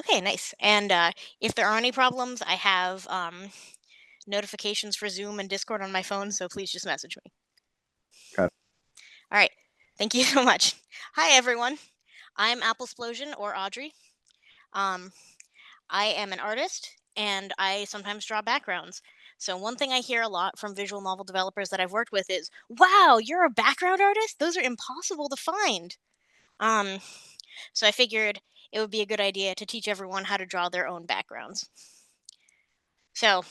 Okay, nice. And if there are any problems, I have notifications for Zoom and Discord on my phone, so please just message me. Okay. All right. Thank you so much. Hi, everyone. I'm Applesplosion or Audrey. Um, I am an artist and I sometimes draw backgrounds. So, one thing I hear a lot from visual novel developers that I've worked with is, wow, you're a background artist? Those are impossible to find. Um, so, I figured it would be a good idea to teach everyone how to draw their own backgrounds. So,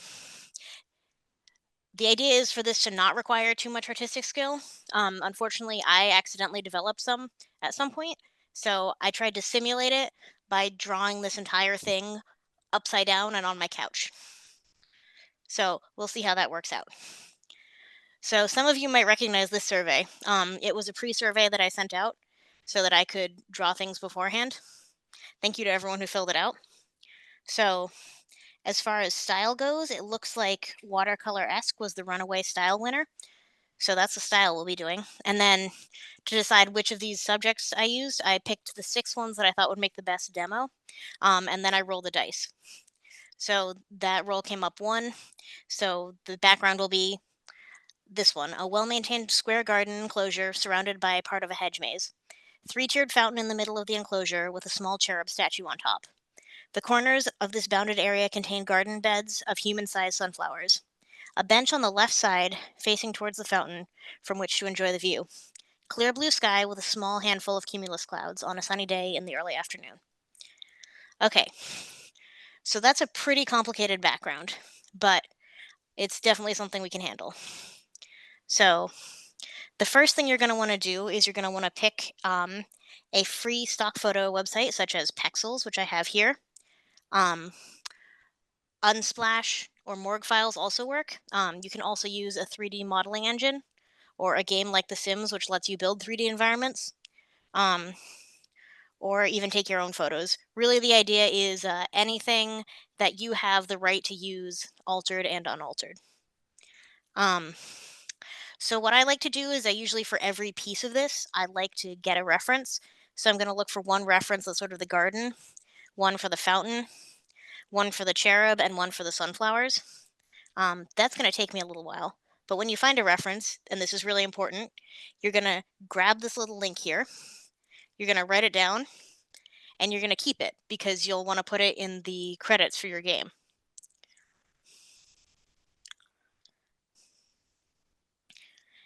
the idea is for this to not require too much artistic skill. Unfortunately, I accidentally developed some at some point. So I tried to simulate it by drawing this entire thing upside down and on my couch. So we'll see how that works out. So some of you might recognize this survey. It was a pre-survey that I sent out so that I could draw things beforehand. Thank you to everyone who filled it out. So as far as style goes, it looks like watercolor-esque was the runaway style winner. So that's the style we'll be doing. And then to decide which of these subjects I used, I picked the 6 ones that I thought would make the best demo. And then I rolled the dice. So that roll came up 1. So the background will be this one: a well maintained square garden enclosure surrounded by part of a hedge maze. 3-tiered fountain in the middle of the enclosure with a small cherub statue on top. The corners of this bounded area contain garden beds of human sized sunflowers. A bench on the left side facing towards the fountain from which to enjoy the view. Clear blue sky with a small handful of cumulus clouds on a sunny day in the early afternoon. Okay, so that's a pretty complicated background, but it's definitely something we can handle. So, the first thing you're going to want to do is you're going to want to pick a free stock photo website such as Pexels, which I have here. Um, Unsplash or Morgue Files also work. You can also use a 3D modeling engine or a game like The Sims, which lets you build 3D environments. Um, or even take your own photos. Really, the idea is anything that you have the right to use, altered and unaltered. Um, so, what I like to do is I usually, for every piece of this, I like to get a reference. So, I'm going to look for one reference that's sort of the garden, one for the fountain, one for the cherub, and one for the sunflowers. That's going to take me a little while. But when you find a reference, and this is really important, you're going to grab this little link here, you're going to write it down, and you're going to keep it because you'll want to put it in the credits for your game.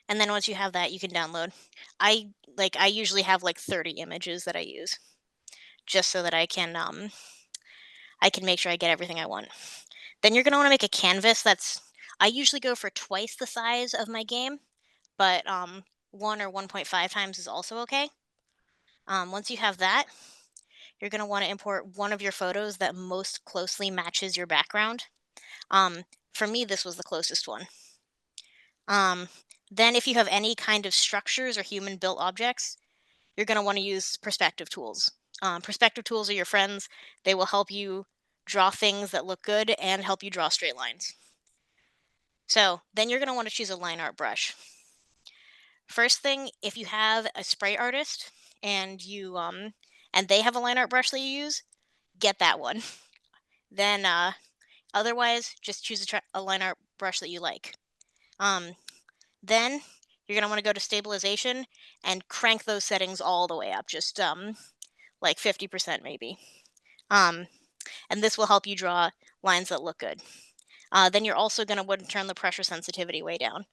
And then once you have that, you can download. I usually have like 30 images that I use just so that I can make sure I get everything I want. Then you're going to want to make a canvas that's I usually go for twice the size of my game, but 1 or 1.5 times is also okay. Once you have that, you're going to want to import one of your photos that most closely matches your background. Um, for me, this was the closest one. Um, then, if you have any kind of structures or human built objects, you're going to want to use perspective tools. Perspective tools are your friends. They will help you draw things that look good and help you draw straight lines. So, then you're going to want to choose a line art brush. First thing, if you have a sprite artist and and they have a line art brush that you use, get that one. Then, otherwise, just choose a line art brush that you like. Um, Then you're gonna want to go to stabilization and crank those settings all the way up, just like 50% maybe. Um, and this will help you draw lines that look good. Then you're also gonna want to turn the pressure sensitivity way down.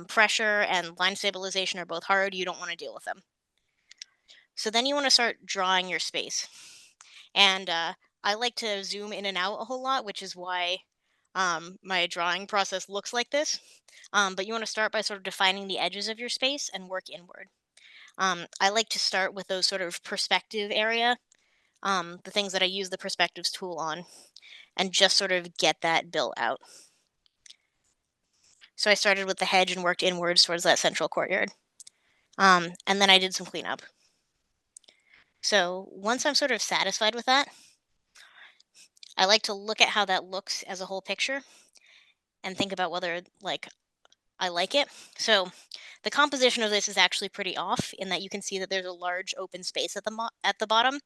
Pressure and line stabilization are both hard. You don't want to deal with them. So then you want to start drawing your space. And I like to zoom in and out a whole lot, which is why my drawing process looks like this. But you want to start by sort of defining the edges of your space and work inward. I like to start with those sort of perspective area, the things that I use the perspectives tool on, and just sort of get that built out. So I started with the hedge and worked inwards towards that central courtyard. And then I did some cleanup. So once I'm sort of satisfied with that, I like to look at how that looks as a whole picture and think about whether I like it. So the composition of this is actually pretty off in that you can see that there's a large open space at the bottom.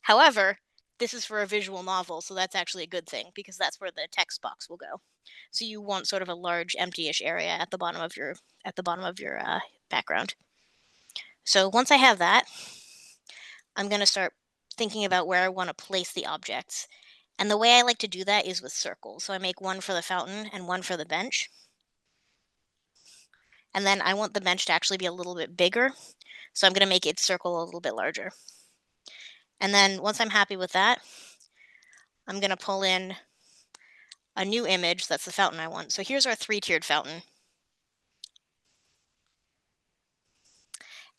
However, this is for a visual novel, so that's actually a good thing because that's where the text box will go. So you want sort of a large empty-ish area at the bottom of your background. So once I have that, I'm going to start thinking about where I want to place the objects. And the way I like to do that is with circles. So I make one for the fountain and one for the bench. And then I want the bench to actually be a little bit bigger. So I'm going to make its circle a little bit larger. And then once I'm happy with that, I'm going to pull in a new image that's the fountain I want. So here's our 3-tiered fountain.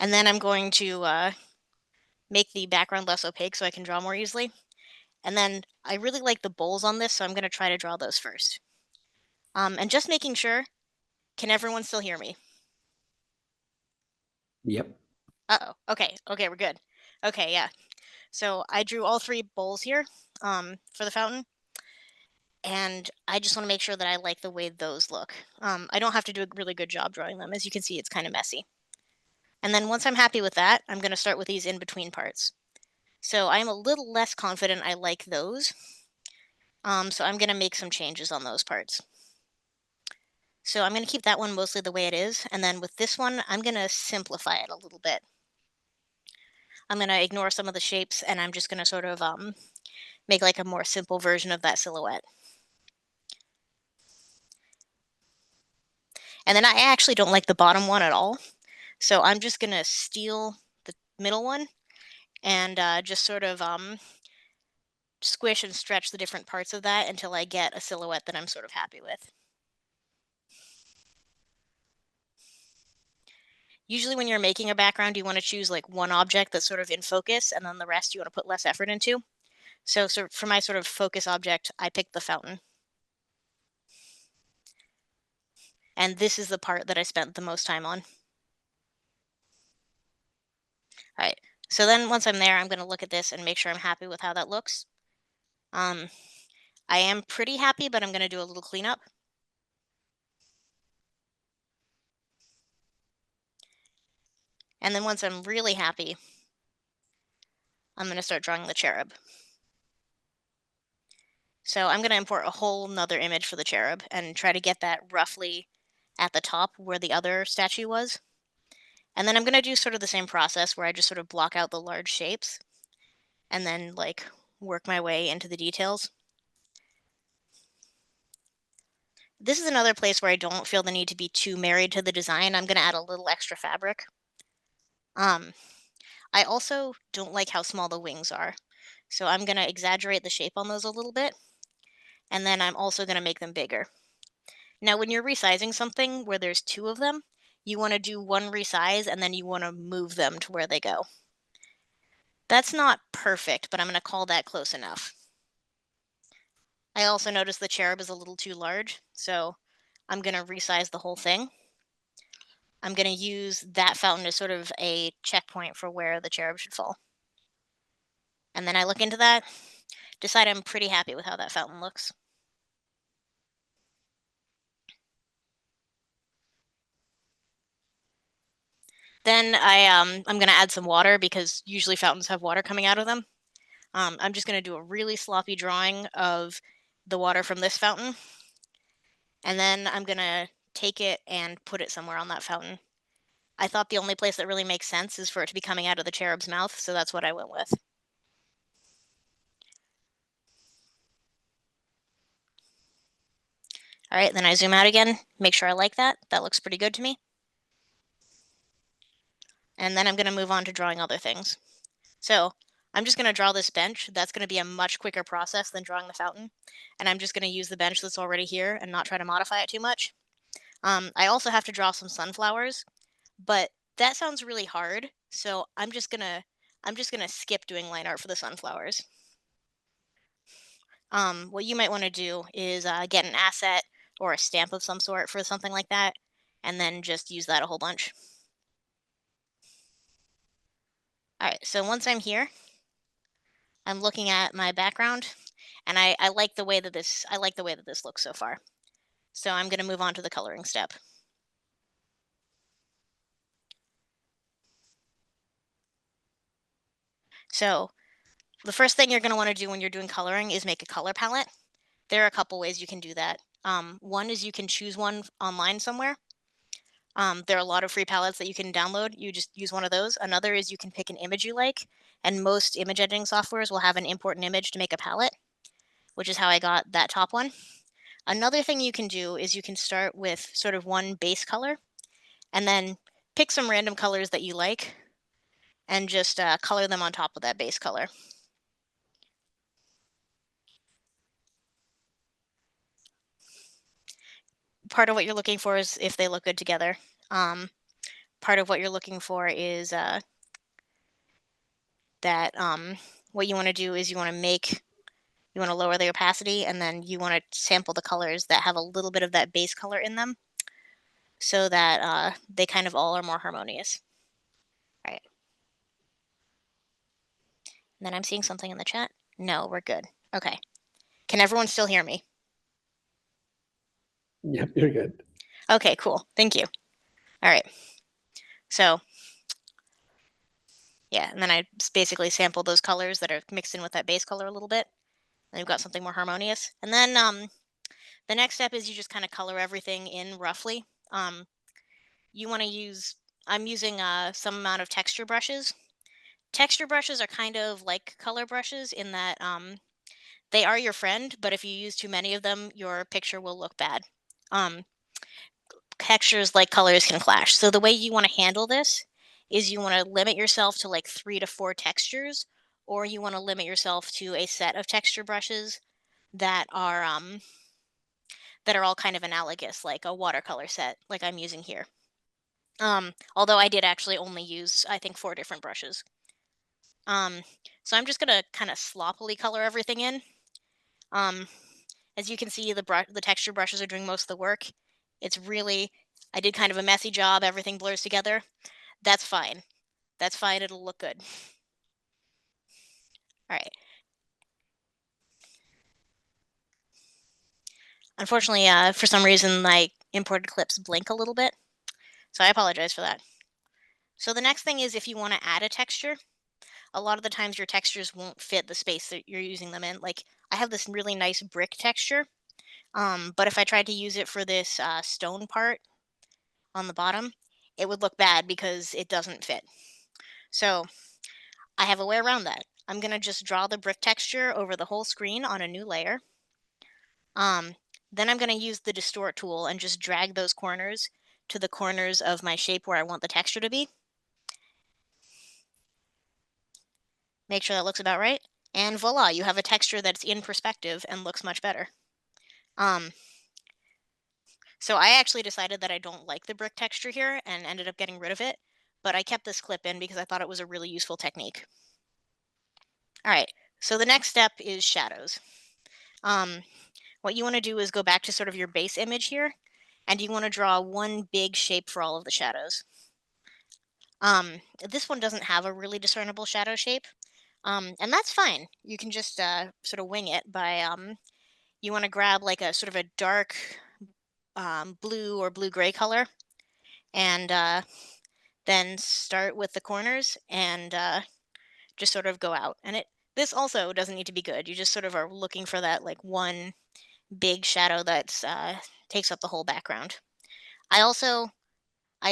And then I'm going to make the background less opaque so I can draw more easily. And then I really like the bowls on this, so I'm going to try to draw those first. And just making sure, can everyone still hear me? Yep. Uh-oh. Okay, we're good. Okay, yeah. So I drew all 3 bowls here for the fountain. And I just want to make sure that I like the way those look. I don't have to do a really good job drawing them. As you can see, it's kind of messy. And then once I'm happy with that, I'm going to start with these in-between parts. So I'm a little less confident I like those. So I'm going to make some changes on those parts. So I'm going to keep that one mostly the way it is. And then with this one, I'm going to simplify it a little bit. I'm going to ignore some of the shapes and I'm just going to sort of make like a more simple version of that silhouette. And then I actually don't like the bottom one at all. So I'm just going to steal the middle one and just sort of squish and stretch the different parts of that until I get a silhouette that I'm sort of happy with. Usually when you're making a background, you want to choose like one object that's sort of in focus and then the rest you want to put less effort into. So for my sort of focus object, I picked the fountain. And this is the part that I spent the most time on. All right. So then once I'm there, I'm going to look at this and make sure I'm happy with how that looks. I am pretty happy, but I'm going to do a little cleanup. And then once I'm really happy, I'm going to start drawing the cherub. So I'm going to import a whole nother image for the cherub and try to get that roughly at the top where the other statue was. And then I'm going to do sort of the same process where I just sort of block out the large shapes and then like work my way into the details. This is another place where I don't feel the need to be too married to the design. I'm going to add a little extra fabric. I also don't like how small the wings are. So I'm going to exaggerate the shape on those a little bit. And then I'm also going to make them bigger. Now, when you're resizing something where there's 2 of them, you want to do one resize and then you want to move them to where they go. That's not perfect, but I'm going to call that close enough. I also noticed the cherub is a little too large, so I'm going to resize the whole thing. I'm going to use that fountain as sort of a checkpoint for where the cherub should fall. And then I look into that, decide I'm pretty happy with how that fountain looks. Then I'm going to add some water because usually fountains have water coming out of them. I'm just going to do a really sloppy drawing of the water from this fountain. And then I'm going to take it and put it somewhere on that fountain. I thought the only place that really makes sense is for it to be coming out of the cherub's mouth, so that's what I went with. All right, then I zoom out again, make sure I like that. That looks pretty good to me. And then I'm going to move on to drawing other things. So I'm just going to draw this bench. That's going to be a much quicker process than drawing the fountain. And I'm just going to use the bench that's already here and not try to modify it too much. I also have to draw some sunflowers, but that sounds really hard. So I'm just gonna skip doing line art for the sunflowers. What you might want to do is get an asset or a stamp of some sort for something like that, and then just use that a whole bunch. All right, so once I'm here, I'm looking at my background, and I like the way that this looks so far. So I'm going to move on to the coloring step. So the first thing you're going to want to do when you're doing coloring is make a color palette. There are a couple ways you can do that. One is you can choose one online somewhere. There are a lot of free palettes that you can download. You just use one of those. Another is you can pick an image you like, and most image editing softwares will have an import an image to make a palette, which is how I got that top one. Another thing you can do is you can start with sort of one base color and then pick some random colors that you like and just color them on top of that base color. Part of what you're looking for is if they look good together. Part of what you're looking for is that what you want to do is you want to lower the opacity, and then you want to sample the colors that have a little bit of that base color in them so that they kind of all are more harmonious. All right. And then I'm seeing something in the chat. No, we're good. Okay. Can everyone still hear me? Yep, you're good. Okay, cool. Thank you. All right. So, yeah, and then I basically sample those colors that are mixed in with that base color a little bit. And you've got something more harmonious. And then the next step is you just kind of color everything in roughly. You want to use, I'm using some amount of texture brushes. Texture brushes are kind of like color brushes in that they are your friend, but if you use too many of them, your picture will look bad. Textures like colors can clash. So the way you want to handle this is you want to limit yourself to like 3 to 4 textures, or you want to limit yourself to a set of texture brushes that are all kind of analogous, like a watercolor set, like I'm using here. Although I did actually only use, I think, 4 different brushes. So I'm just gonna kind of sloppily color everything in. As you can see, the texture brushes are doing most of the work. It's really, I did kind of a messy job. Everything blurs together. That's fine. That's fine. It'll look good. All right. Unfortunately, for some reason, my imported clips blink a little bit, so I apologize for that. So the next thing is if you want to add a texture, a lot of the times your textures won't fit the space that you're using them in. Like I have this really nice brick texture, but if I tried to use it for this stone part on the bottom, it would look bad because it doesn't fit. So I have a way around that. I'm going to just draw the brick texture over the whole screen on a new layer. Then I'm going to use the distort tool and just drag those corners to the corners of my shape where I want the texture to be. Make sure that looks about right. And voila, you have a texture that's in perspective and looks much better. So I actually decided that I don't like the brick texture here and ended up getting rid of it, but I kept this clip in because I thought it was a really useful technique. All right, so the next step is shadows. What you want to do is go back to sort of your base image here, and you want to draw one big shape for all of the shadows. This one doesn't have a really discernible shadow shape, and that's fine. You can just sort of wing it by, you want to grab like a sort of a dark blue or blue-gray color, and then start with the corners and just sort of go out. And this also doesn't need to be good. You just sort of are looking for that like one big shadow that's takes up the whole background. I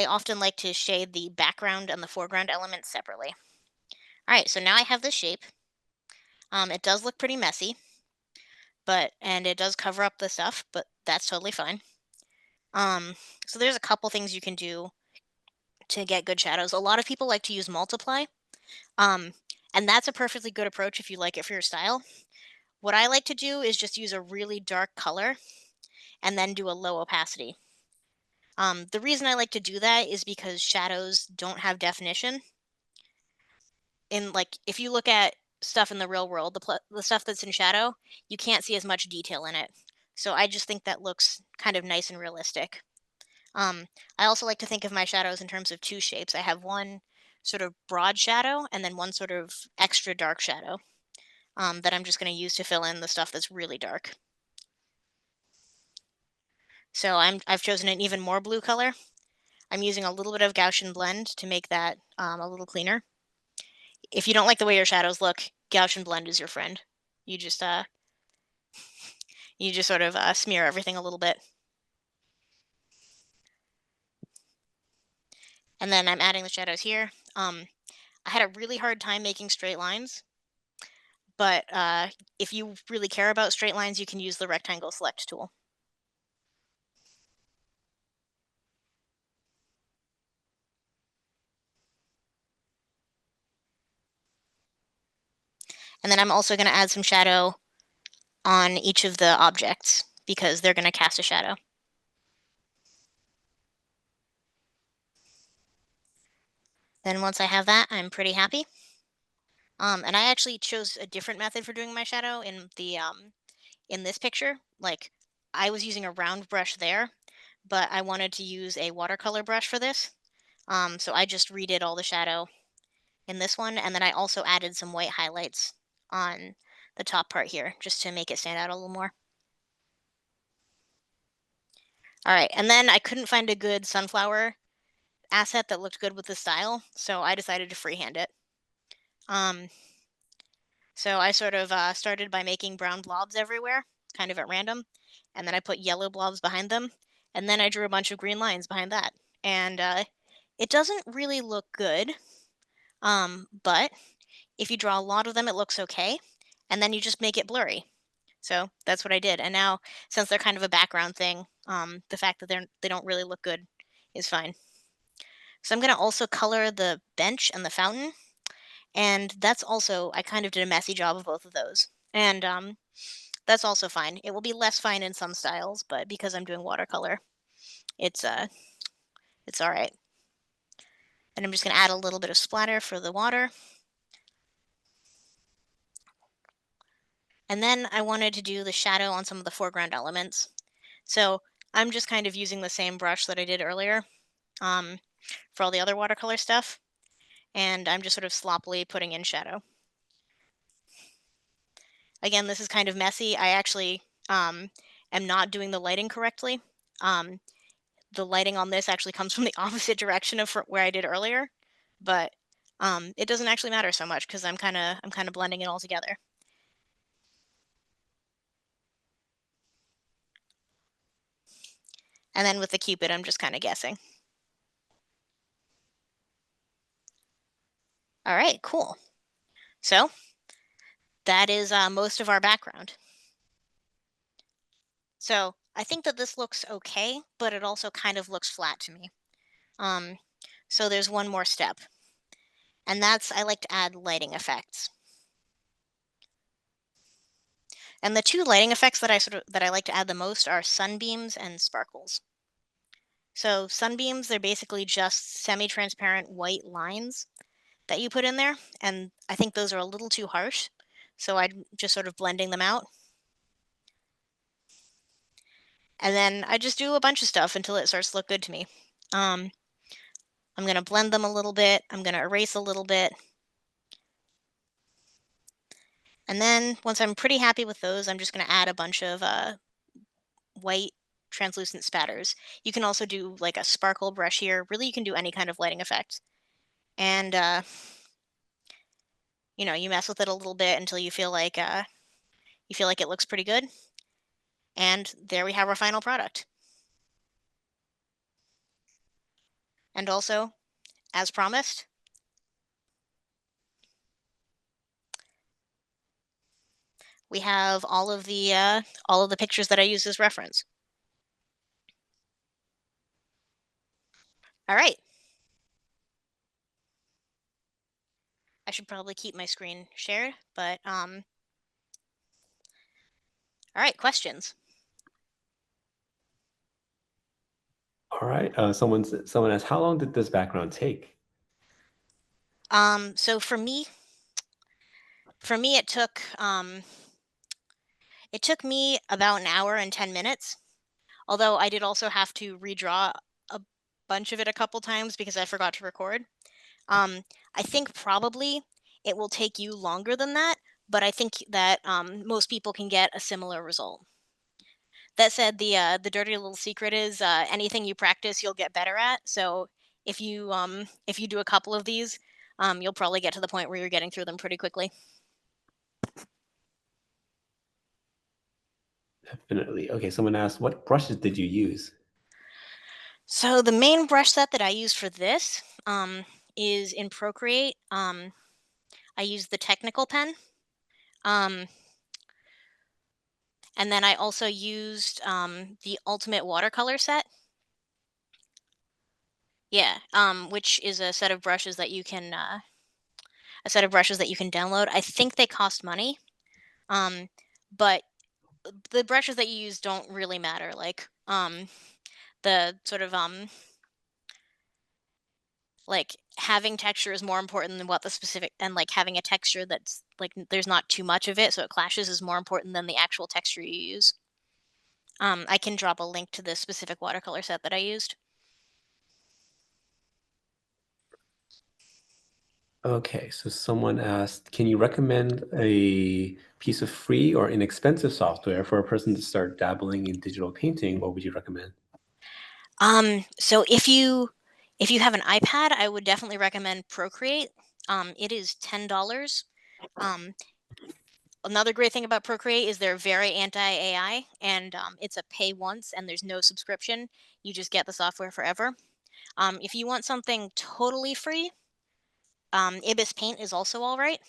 often like to shade the background and the foreground elements separately. All right, so now I have this shape. It does look pretty messy, and it does cover up the stuff, but that's totally fine. So there's a couple things you can do to get good shadows. A lot of people like to use multiply, and that's a perfectly good approach if you like it for your style. What I like to do is just use a really dark color and then do a low opacity. The reason I like to do that is because shadows don't have definition. If you look at stuff in the real world, the stuff that's in shadow, you can't see as much detail in it. So I just think that looks kind of nice and realistic. I also like to think of my shadows in terms of two shapes. I have one sort of broad shadow and then one sort of extra dark shadow that I'm just going to use to fill in the stuff that's really dark. So I've chosen an even more blue color. I'm using a little bit of Gaussian blend to make that a little cleaner. If you don't like the way your shadows look, Gaussian blend is your friend. You just uh you just sort of smear everything a little bit. And then I'm adding the shadows here. I had a really hard time making straight lines, but if you really care about straight lines, you can use the rectangle select tool. And then I'm also going to add some shadow on each of the objects because they're going to cast a shadow. Then once I have that, I'm pretty happy. And I actually chose a different method for doing my shadow in this picture. Like I was using a round brush there, but I wanted to use a watercolor brush for this. So I just redid all the shadow in this one, and then I also added some white highlights on the top part here just to make it stand out a little more. All right, and then I couldn't find a good sunflower asset that looked good with the style, so I decided to freehand it. Um, so I sort of started by making brown blobs everywhere, kind of at random, and then I put yellow blobs behind them, and then I drew a bunch of green lines behind that. And it doesn't really look good, but if you draw a lot of them, it looks okay, and then you just make it blurry. So that's what I did. And now, since they're kind of a background thing, the fact that they don't really look good is fine. So I'm gonna also color the bench and the fountain, and that's also I kind of did a messy job of both of those, and that's also fine. It will be less fine in some styles, but because I'm doing watercolor, it's uh it's all right. And I'm just gonna add a little bit of splatter for the water. And then I wanted to do the shadow on some of the foreground elements. So I'm just kind of using the same brush that I did earlier um, for all the other watercolor stuff. And I'm just sort of sloppily putting in shadow. Again, this is kind of messy. I actually am not doing the lighting correctly. Um, the lighting on this actually comes from the opposite direction of where I did earlier, but it doesn't actually matter so much because I'm kind of blending it all together. And then with the Cupid, I'm just kind of guessing. All right, cool. So that is most of our background. So I think that this looks okay, but it also kind of looks flat to me. Um, so there's one more step, and that's I like to add lighting effects. And the two lighting effects that I like to add the most are sunbeams and sparkles. So sunbeams, they're basically just semi-transparent white lines that you put in there, and I think those are a little too harsh. So I'm just sort of blending them out. And then I just do a bunch of stuff until it starts to look good to me. Um, I'm going to blend them a little bit. I'm going to erase a little bit. And then once I'm pretty happy with those, I'm just going to add a bunch of white translucent spatters. You can also do like a sparkle brush here. Really, you can do any kind of lighting effect. And, you mess with it a little bit until you feel like it looks pretty good. And there we have our final product. And also, as promised, we have all of the pictures that I use as reference. All right. I should probably keep my screen shared, but all right, questions. All right. Someone asked, how long did this background take? So for me it took me about an hour and 10 minutes. Although I did also have to redraw a bunch of it a couple times because I forgot to record. I think probably it will take you longer than that, but I think that most people can get a similar result. That said, the dirty little secret is anything you practice, you'll get better at. So if you do a couple of these, you'll probably get to the point where you're getting through them pretty quickly. Definitely. Okay, someone asked, what brushes did you use? So the main brush set that I use for this is in Procreate. I use the technical pen. Um, and then I also used the ultimate watercolor set. Yeah, which is a set of brushes that you can download. I think they cost money. Um, but the brushes that you use don't really matter. The sort of like having texture is more important than what the specific and like having a texture that's like there's not too much of it so it clashes is more important than the actual texture you use. I can drop a link to the specific watercolor set that I used. Okay, so someone asked, can you recommend a piece of free or inexpensive software for a person to start dabbling in digital painting? What would you recommend? So if you have an iPad, I would definitely recommend Procreate. It is $10. Um, Another great thing about Procreate is they're very anti AI, and it's a pay once, and there's no subscription. You just get the software forever. If you want something totally free, Ibis Paint is also all right.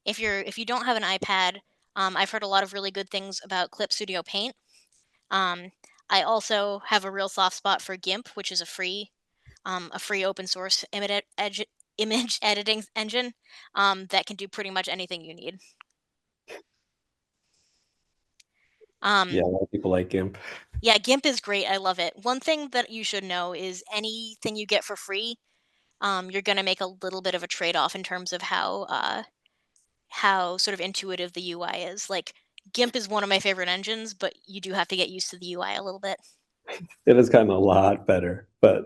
If you don't have an iPad, I've heard a lot of really good things about Clip Studio Paint. Um, I also have a real soft spot for GIMP, which is a free open source image editing engine that can do pretty much anything you need. Yeah, Um, a lot of people like GIMP. yeah, GIMP is great. I love it. One thing that you should know is anything you get for free, you're going to make a little bit of a trade off in terms of how sort of intuitive the UI is. Like GIMP is one of my favorite engines, but you do have to get used to the UI a little bit. It has gotten a lot better, but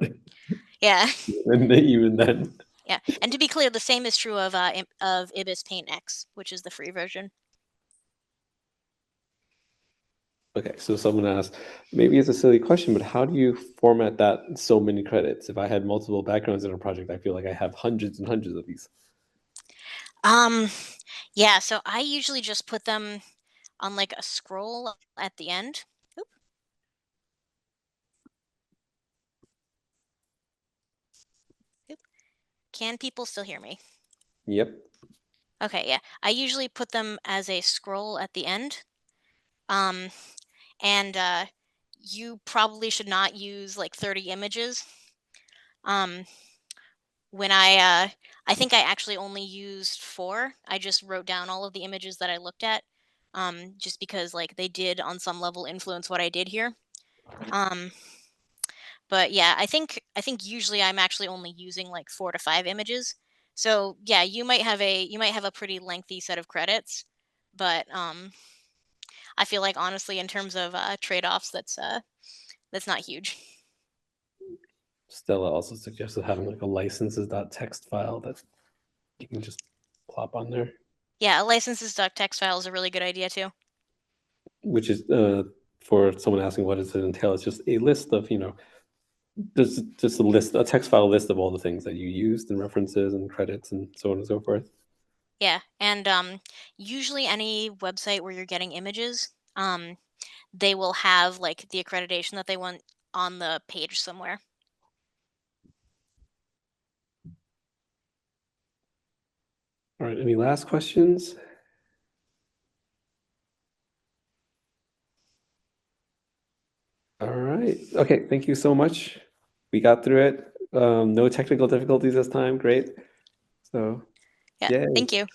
Yeah, even then. yeah. And to be clear, the same is true of Ibis Paint X, which is the free version. Okay, so someone asked, maybe it's a silly question, but how do you format that so many credits? If I had multiple backgrounds in a project, I feel like I have hundreds and hundreds of these. Um, yeah. So I usually just put them on like a scroll at the end. Oop, oop. Can people still hear me? Yep. Okay, yeah. I usually put them as a scroll at the end. Um, and you probably should not use like 30 images. Um, when I think I actually only used 4. I just wrote down all of the images that I looked at. Just because like they did on some level influence what I did here. Um, but yeah, I think usually I'm actually only using like 4 to 5 images. So yeah, you might have a pretty lengthy set of credits, but I feel like honestly in terms of trade-offs that's not huge. Stella also suggested having like a licenses.txt file that you can just plop on there, Yeah, a licenses.txt file is a really good idea too. which is for someone asking what does it entail? It's just a list of, there's just a list, a text file list of all the things that you used and references and credits and so on and so forth. Yeah, and usually any website where you're getting images, they will have like the accreditation that they want on the page somewhere. All right, any last questions? All right. Okay, thank you so much. We got through it. No technical difficulties this time. Great. So, Yeah, yay. thank you.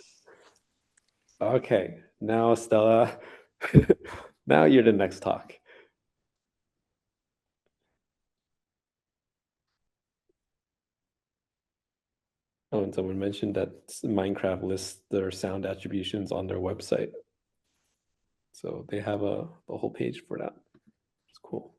Okay, now Stella, now you're the next talk. Oh, and someone mentioned that Minecraft lists their sound attributions on their website. So they have a whole page for that. It's cool.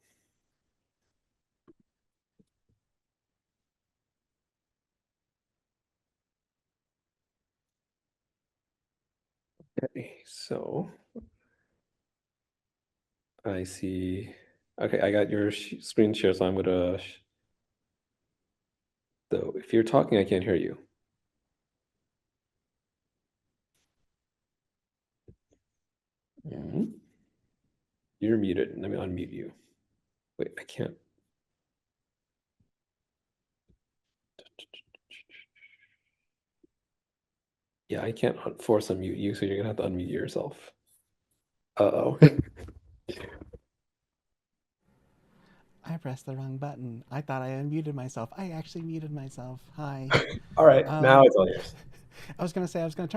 Okay, so I see. Okay, I got your screen share, so I'm gonna. So if you're talking, I can't hear you. Mhm. You're muted. Let me unmute you. Wait, I can't. Yeah, I can't force unmute you, so you're gonna have to unmute yourself. Uh-oh. I pressed the wrong button. I thought I unmuted myself. I actually muted myself. Hi. All right, now Um, it's all yours. I was gonna say I was gonna try